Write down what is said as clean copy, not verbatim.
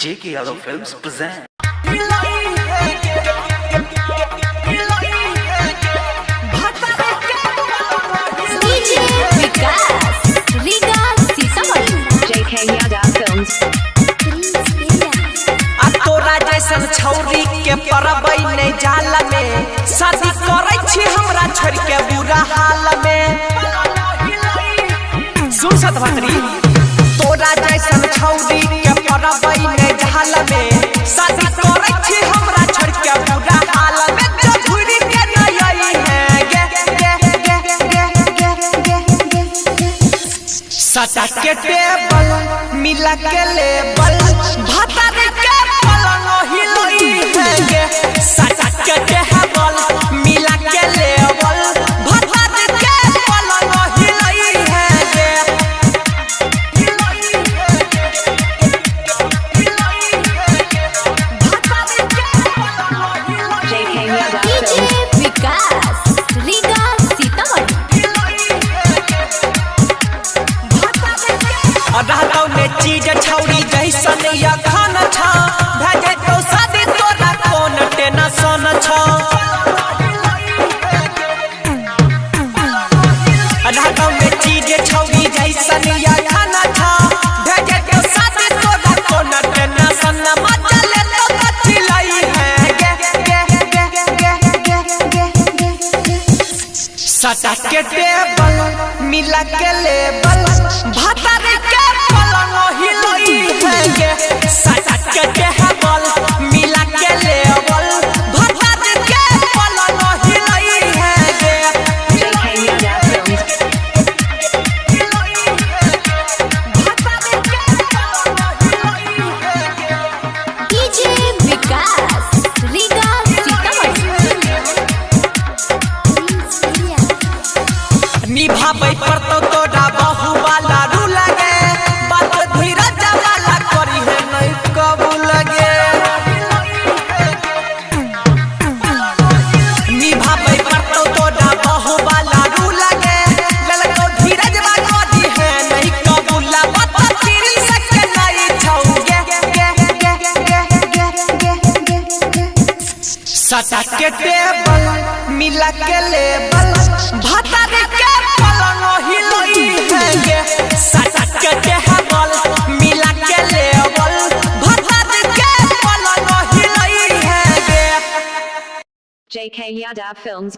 J.K. Yadav Films present. J.K. Yadav Films. तोरा जैसन छौरी के परबै नहीं जाल में शादी करे छी हमरा छोड़ के बुरा हाल में सुन सतभत्री तोरा जैसन छौरी के परबै नहीं जाल में शादी करे छी हमरा छोड़ के बुरा हाल में जो घुरी के नहीं आई है गे गे गे गे गे गे सटा के टेबल मिला के लेबल भातर के पलंग हिलई है गे सटा के टेबल मिला के लेबल भातर के पलंग हिलई है गे हिलई है भातर के पलंग हिलई J.K. Yadav Films. रहतौ ने चीज छौरी जैसन या खान छ भेजे तो शादी तोरा कोन टेंशन छ रहतौ ने चीज छौरी जैसन या खान छ भेजे तो शादी तोरा कोन टेंशन मजा ले तो चिल्लाई है गे गे गे गे गे गे सटा के टेबल मिला के लेबल भातर के पलंग हिलई है गे सटा के टेबल मिला के लेबल भातर के पलंग हिलई है गे J.K. Yadav Films. हिलई है भातर के पलंग हिलई है निभाबै पड़तो तोरा बहु वाला रू लगे बात धीरज वाला करी है नहीं कबू लगे निभाबै पड़तो तोरा बहु वाला रू लगे ललको धीरज वाला करी है नहीं कबू लगे बात तेरी सके नहीं छौगे गे गे गे गे गे सटा के टेबल मिला के लेबल भातर के पलंग हिलई है गे सटा के टेबल मिला के लेबल भातर के पलंग हिलई है गे J.K. Yadav Films.